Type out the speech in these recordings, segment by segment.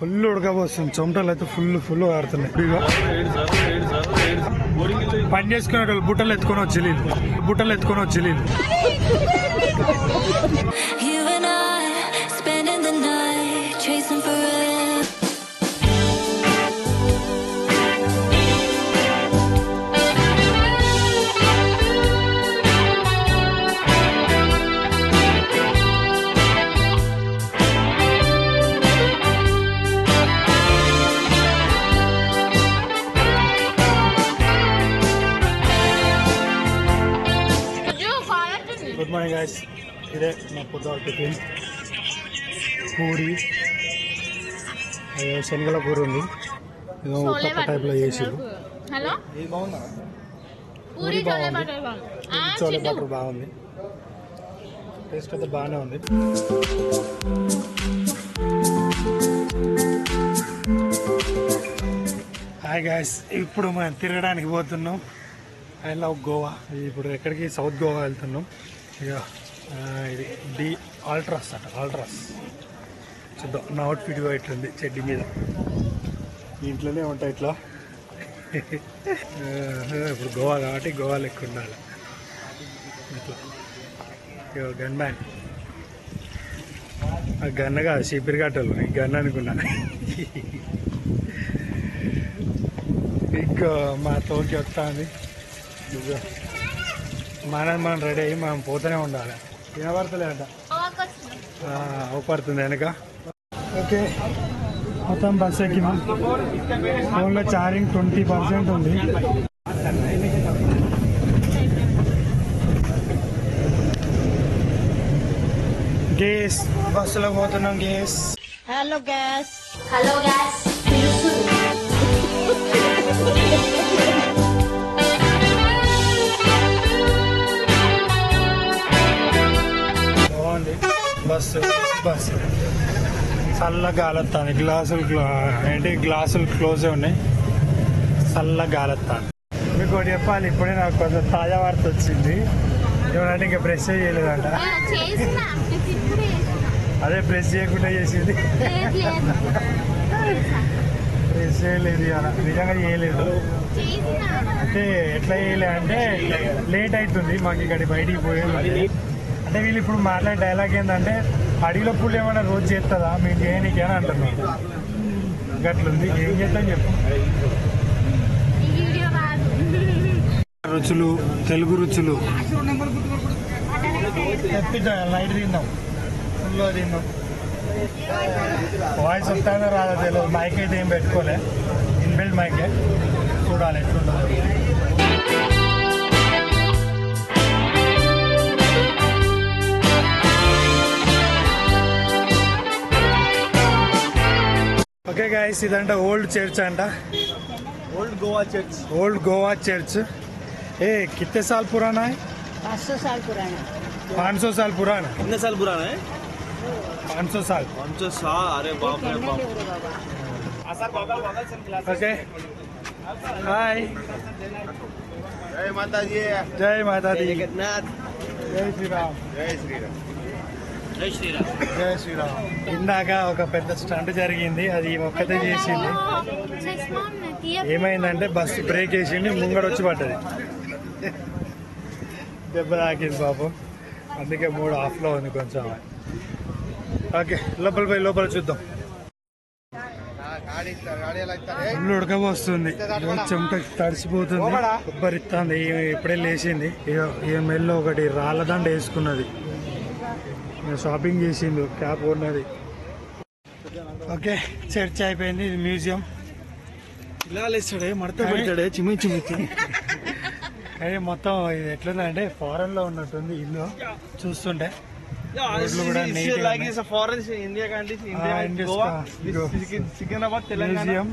Full ఉడకపోస్తుంది, చెమటలు అయితే full ఆడుతున్నాయి. పని చేసుకునే వాళ్ళు బుట్టలు ఎత్తుకొని వచ్చి గుడ్ మార్నింగ్ గైస్, ఇదే నా పొద్దున టిఫిన్. పూరి, శనగల కూర ఉంది, ఏదో ఉత్తప్ప టైప్లో చేసిరు. పూరి చోలే బటర్ బాగుంది, టేస్ట్ అయితే బాగానే ఉంది. హాయ్ గైస్, ఇప్పుడు మనం తిరగడానికి పోతున్నాం. I love Goa. ఇప్పుడు ఎక్కడికి? సౌత్ గోవా వెళ్తున్నాం. ఇక ఇది డి ఆల్ట్రాస్ చూద్దాం. నా అవుట్ఫిట్ ఇట్లుంది, చెడ్డి మీద. ఇంట్లోనే ఉంటాయి ఇట్లా. ఇప్పుడు గోవా కాబట్టి గోవా లెక్క ఉండాలి ఇట్లా. ఇక గన్ మ్యాన్, ఆ గన్న కాదు, చీపిరి కట్టలు. ఈ గన్ అనుకున్నా. ఇంకా మా తోకి వస్తుంది. మనం రెడీ అయ్యి మనం పోతూనే ఉండాలి. వినపడతలేదంట, అవపడుతుంది వెనక. ఓకే, మొత్తం బస్ ఎక్కినాం. ఫోన్లో ఛార్జింగ్ 20% ఉంది. గేస్ బస్సులో పోతున్నాం. గేస్ హలో గ్యాస్ బస్సు చల్ల గాలొస్తాను. గ్లాసులు క్లోజే ఉన్నాయి, చల్ల గాలొస్తాను. మీకు ఒకటి చెప్పాలి, ఇప్పుడే నాకు కొంచెం తాజా వార్త వచ్చింది. ఏమంటే ఇంకా బ్రష్ చేయలేదంట. అదే బ్రష్ చేయకుండా చేసింది. బ్రష్ చేయలేదు, నిజంగా చేయలేదు. అంటే ఎట్లా చేయలే అంటే లేట్ అవుతుంది మాకు ఇక్కడ బయటికి పోయేది. అంటే వీళ్ళు ఇప్పుడు మాట్లాడే డైలాగ్ ఏంటంటే, అడవిలో పుల్లు ఏమైనా రోజు చేస్తుందా మేము చేయనీకి అని అంటున్నాం. గట్లుంది, ఏం చేద్దాం చెప్పు. రుచులు, తెలుగు రుచులు తెప్పిద్దాం. నైట్ తిందాం, ఫుల్లో తిందాం. వాయిస్ వస్తుందో రాదో తెలియదు. మైక్ అయితే ఏం పెట్టుకోలే, ఇన్బిల్డ్ మైకే. చూడాలి ఎట్లుంటుందో. ఓకే गाइस, इधर ओल्ड चर्च अंट, ओल्ड गोवा चर्च. ए कितने साल पुराना है? 500 साल पुराना. 500 साल पुराना. कितने साल पुराना है? 500 साल. 500 साल. अरे बाप रे बाप. ओके, हाय. जय माता दी. जय माता दी. जगन्नाथ. जय श्री राम. जय श्री राम. जय श्री राम. జయ శ్రీరామ్. ఇందాక ఒక పెద్ద స్టంట్ జరిగింది, అది ఒక్కతే చేసింది. ఏమైందంటే బస్సు బ్రేక్ వేసింది, ముంగడ వచ్చి పడ్డది, దెబ్బ తాకింది పాపం. అందుకే మూడు ఆఫ్లో ఉంది కొంచెం. ఓకే, లోపల చూద్దాం. ఫుల్ ఉడకపోస్తుంది, చెమట తడిసిపోతుంది, కొబ్బరిస్తుంది. ఇప్పుడే లేచింది. ఈ మెల్లో ఒకటి రాళ్ళదండ వేసుకున్నది, షాపింగ్ చేసిండు, క్యాప్ ఉన్నది. ఓకే, చర్చ్ అయిపోయింది. ఇది మ్యూజియం. ఇలా లేస్తాడే, మడత పెడతాడే, చిమ్మి అదే మొత్తం ఇది ఎట్లుందంటే ఫారెన్ లో ఉన్నట్టుంది ఇల్లు చూస్తుంటే. Secunderabad Telangana museum.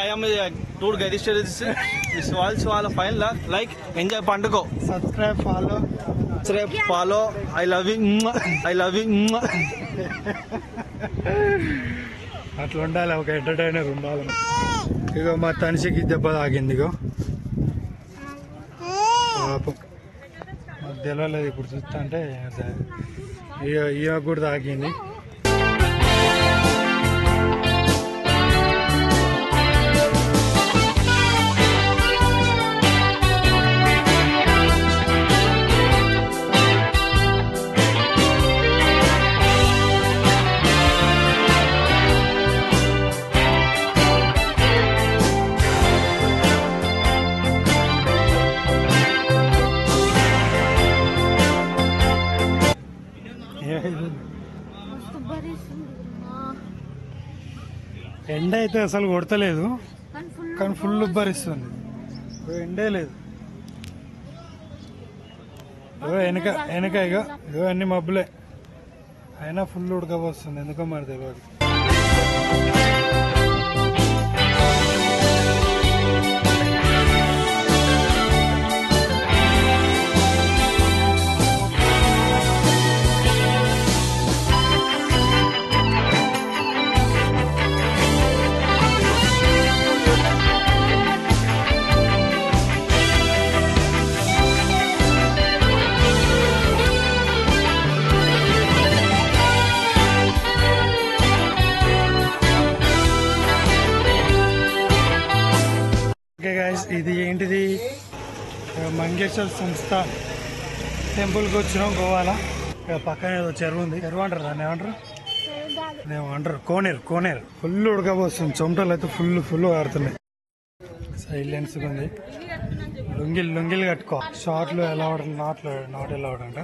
I am a tour guide. This walls wall fine like enjoy పండుకో. Subscribe, follow. I love you. అట్లా ఉండాలి, ఒక ఎంటర్టైనర్ ఉండాలి. ఇగో మా తనిషికి దెబ్బ తాగింది. ఇగో పాపం మాకు తెలియలేదు, ఇప్పుడు చూస్తా అంటే ఇక కూడా తాకింది. ఎండ అయితే అసలు కొడతలేదు, కానీ ఫుల్ ఉబ్బరిస్తుంది. ఎండే లేదు. వెనక ఇగో అన్ని మబ్బులే, అయినా ఫుల్ ఉడకపోస్తుంది. ఎందుకో మరి తెలియదు. ఓకే గైస్, ఇది ఏంటిది? మంగేశ్వర సంస్థ టెంపుల్కి వచ్చినాం గోవాలో. ఇక్కడ పక్కన ఏదో చెరువు ఉంది. చెరువు అంటారు దాన్ని ఏమంటారు? కోనేరు. ఫుల్ ఉడకపోస్తుంది. చెమటలు అయితే ఫుల్ ఆడుతున్నాయి. సైలెన్స్ ఉంది. లుంగిలు కట్టుకో. షార్ట్లు ఎలా నాట్ ఎలా అంట.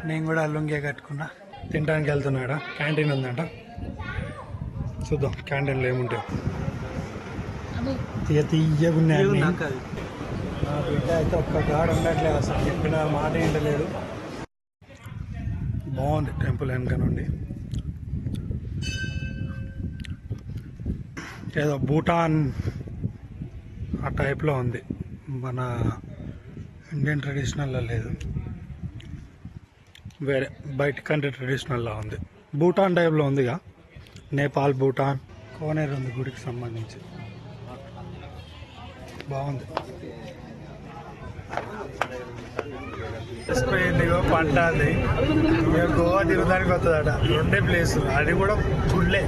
నేను కూడా లుంగే కట్టుకున్నా. తినడానికి వెళ్తున్నాడా. క్యాంటీన్ ఉందంట, చూద్దాం క్యాంటీన్లో ఏముంటాయి. తీయగున్నాయి. నా బిడ్డ అయితే ఒక్క గాడు ఉండట్లేదు, అసలు చెప్పిన మాట ఏంటలేదు. బాగుంది టెంపుల్ వెనక నుండి. ఏదో భూటాన్ ఆ టైప్లో ఉంది, మన ఇండియన్ ట్రెడిషనల్లో లేదు, వేరే బయట కంట్రీ ట్రెడిషనల్లో ఉంది. భూటాన్ టైప్లో ఉందిగా, నేపాల్, భూటాన్. కోనేరు ఉంది గుడికి సంబంధించి. బాగుంది. పంట అది గోవా తిరుగుదానికి వస్తుందట. 2 ప్లేసులు, అది కూడా గుళ్ళే.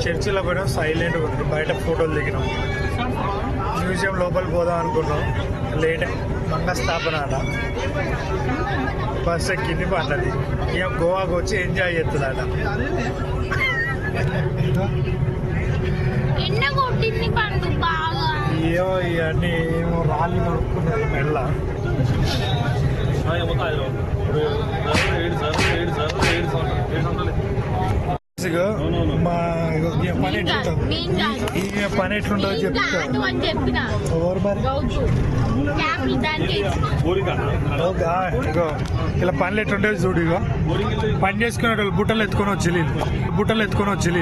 చర్చిలో కూడా సైలెంట్గా ఉంది. బయట ఫోటోలు దిగినాం. మ్యూజియం లోపలికి పోదాం అనుకున్నాం, లేట్. మంగస్థాపన అట. బస్ ఎక్కింది పంటది. ఇక గోవాకి వచ్చి ఎంజాయ్ చేస్తుందట. ఏమో ఇవన్నీ ఏమో రాళ్ళు నడుపుకున్నారు మెల్ల. మా పని ఎట్లుంటుంది, ఈ పని ఎట్లుంటుందో చెప్తాను. ఎవరు మరి ఇగో ఇలా పనులు ఎట్లుంటే చూడు. ఇగో పని చేసుకునే వాళ్ళు బుట్టలు ఎత్తుకొని వచ్చి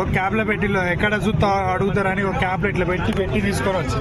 ఒక క్యాబ్లో పెట్టి ఎక్కడ చూస్తా అడుగుతారని ఒక క్యాబ్లో ఇట్లా పెట్టి తీసుకొని వచ్చి.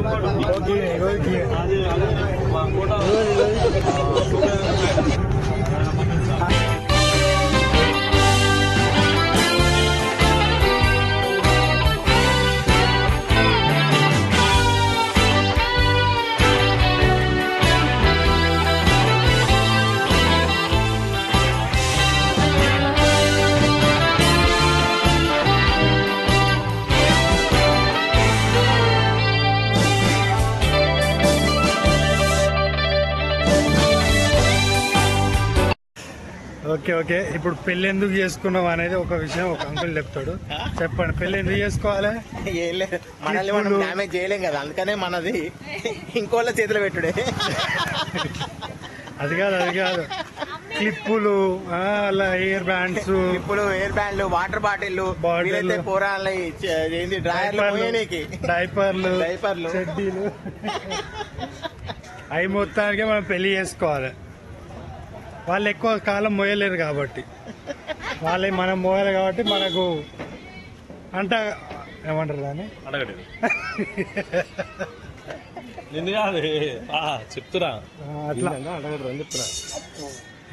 ఓకే, ఇప్పుడు పెళ్లి ఎందుకు చేసుకున్నాం అనేది ఒక విషయం ఒక అంకుల్ చెప్తాడు. చెప్పండి, పెళ్లి ఎందుకు చేసుకోవాలి? ఏం లేదు, మనల్ని మనం డ్యామేజ్ చేయలేం కదా, అందుకనే మనది ఇంకోళ్ళ చేతిలో పెట్టుడే. అది కాదు క్లిప్పులు, అలా హెయిర్ బ్యాండ్స్, వాటర్ బాటిల్, పోరాళ్ళు, డైపర్లు, చెడ్డీలు, అవి మొత్తానికి మనం పెళ్లి చేసుకోవాలి. వాళ్ళు ఎక్కువ కాలం మోయలేరు కాబట్టి, మనం మోయాలి కాబట్టి మనకు అంట ఏమంటారు దాన్ని చెప్తున్నా అట్లా.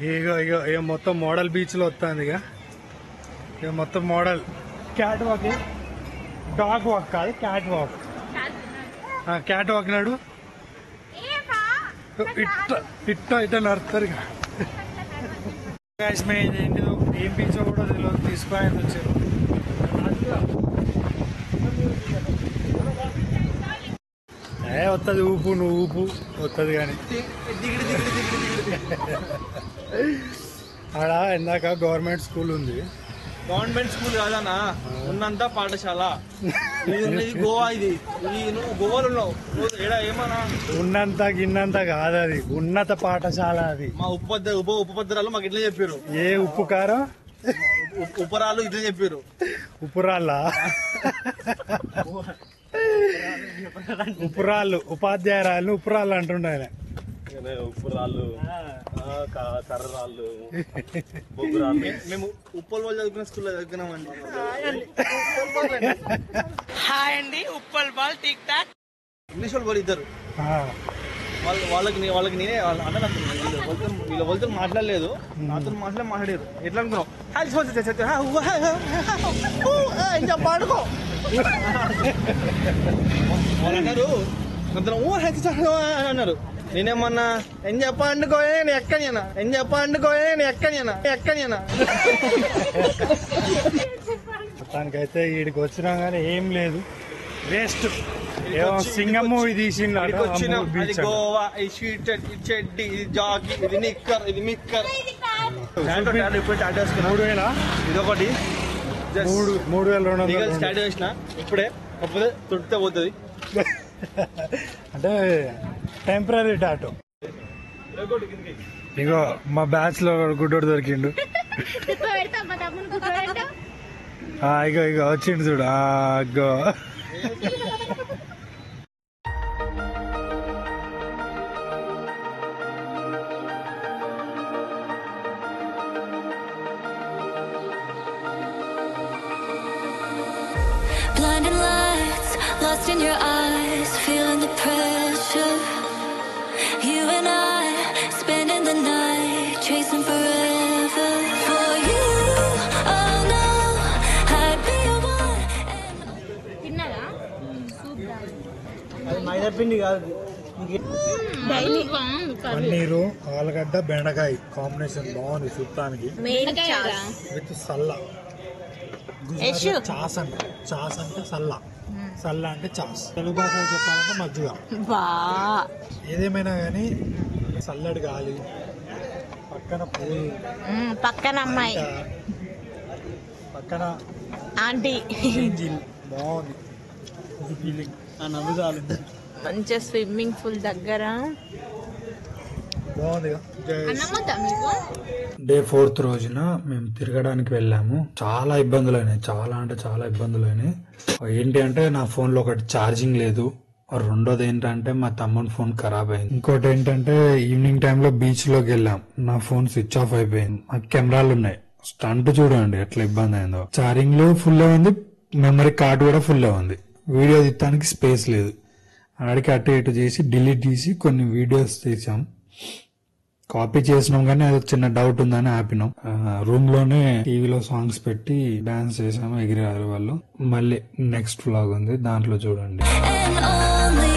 ఇగో మొత్తం మోడల్ బీచ్ లో వస్తుంది. ఇక మొత్తం model cat walk, dog walk కాదు, క్యాట్ వాక్ నాడు ఇట్ట నడుస్తారు. ఏంటిదో ఏం బీచ్ కూడా తెలియదు, తీసుకొని వచ్చారు. వస్తుంది ఊపు, నువ్వు ఊపు వస్తుంది. కానీ ఆడ ఇందాక గవర్నమెంట్ స్కూల్ ఉంది, గవర్నమెంట్ స్కూల్ కాదన్నా, ఉన్నంత పాఠశాల. ఇది గోవా, ఇది నువ్వు గోవాలో ఉన్నావు ఏమన్నా. ఉన్నంత గిన్నంత కాదు, అది ఉన్నత పాఠశాల. అది మా ఉపపద్రాలు మాకు ఇట్లా చెప్పారు. ఏ ఉప్పు కారం ఉపరాలు ఇట్లా చెప్పారు. ఉప్పురాళ్ళ ఉప్పురాళ్ళు ఉపాధ్యాయురాలు ఉప్పురాళ్ళు అంటుండే ఆయన. ఉప్పురాళ్ళు, కర్రాళ్ళు, మేము ఉప్పల్ వాళ్ళు చదువుకున్న స్కూల్లో చదువుకున్నామండి. హాయ్ అండి, Uppal ball tick talk. English వాళ్ళు ఇద్దరు, వాళ్ళకి నేనే అన్న వీళ్ళ వాళ్ళతో మాట్లాడలేదు, నాతో మాట్లాడారు. ఎట్లా అనుకున్నావు? పాడుకో వాళ్ళు అన్నారు. అన్నారు. నేనేమన్నా ఏం చెప్పండుకోయే నేను ఎక్కనేనా, ఏం చెప్పండుకోయే నేను ఎక్కనేనా. మొత్తానికైతే వీడికి వచ్చినా కానీ ఏం లేదు, వేస్ట్. సింగం మూవీ తీసిండు. గోవా, ఈ స్వీట్, ఇది చెడ్డి, ఇది జాకి, ఇది నిక్కర్, ఇది మిక్కర్. ఇప్పుడు స్టార్ట్ చేసుకున్నా. 3000 ఇదొకటి 3200 స్టార్ట్ చేసిన ఇప్పుడే. కాకపోతే తుడితే పోతుంది. అంటే టెంపరీ టాటో. ఇగో మా బ్యాచ్ లో గుడ్డోడు దొరికిండు. ఇగో ఇగో వచ్చిండు చూడు. అగ్గో Blinding lights, lost in your eyes, feeling the pressure. You and I, spending the night, chasing forever. For you, oh no, I'd be a one. తిన్నారా? అది మైదా పిండి కాదు. పన్నీరు, ఆలుగడ్డ, బెండకాయ కాంబినేషన్ బాగుంది చూడటానికి. విత్ సల్లా. చాస్ అంటే సల్లా అంటే చాస్. తెలుగు భాషలో చెప్పాలంటే మజ్జిగ. ఏదేమైనా కానీ చల్లడి గాలి, పక్కన పూలు, పక్కన అమ్మాయి, పక్కన ఆంటీ, బాగుంది ఫీలింగ్. నవ్వు చాలు. మంచిగా స్విమ్మింగ్ పూల్ దగ్గర బాగుంది. డే 4th రోజున మేము తిరగడానికి వెళ్ళాము. చాలా ఇబ్బందులైనాయి, చాలా అంటే చాలా ఇబ్బందులైనాయి. ఏంటి అంటే నా ఫోన్ లో ఒకటి ఛార్జింగ్ లేదు, రెండోది ఏంటంటే మా తమ్ముని ఫోన్ ఖరాబ్ అయింది. ఇంకోటి ఏంటంటే ఈవినింగ్ టైంలో బీచ్ లోకి వెళ్ళాం, నా ఫోన్ స్విచ్ ఆఫ్ అయిపోయింది. ఆ కెమెరాలు ఉన్నాయి, స్టంట్ చూడండి ఎట్లా ఇబ్బంది అయిందో. ఛార్జింగ్ లో ఫుల్ ఉంది, మెమరీ కార్డు కూడా ఫుల్ ఉంది. వీడియో తీయడానికి స్పేస్ లేదు. ఆడికి అటు ఇటు చేసి డిలీట్ చేసి కొన్ని వీడియోస్ తీసాం. కాపీ చేసినాం కానీ అది చిన్న డౌట్ ఉందని ఆపినాం. రూమ్ లోనే టీవీలో సాంగ్స్ పెట్టి డాన్స్ చేసాము, ఎగిరారు వాళ్ళు. మళ్ళీ నెక్స్ట్ వ్లాగ్ ఉంది, దాంట్లో చూడండి. And only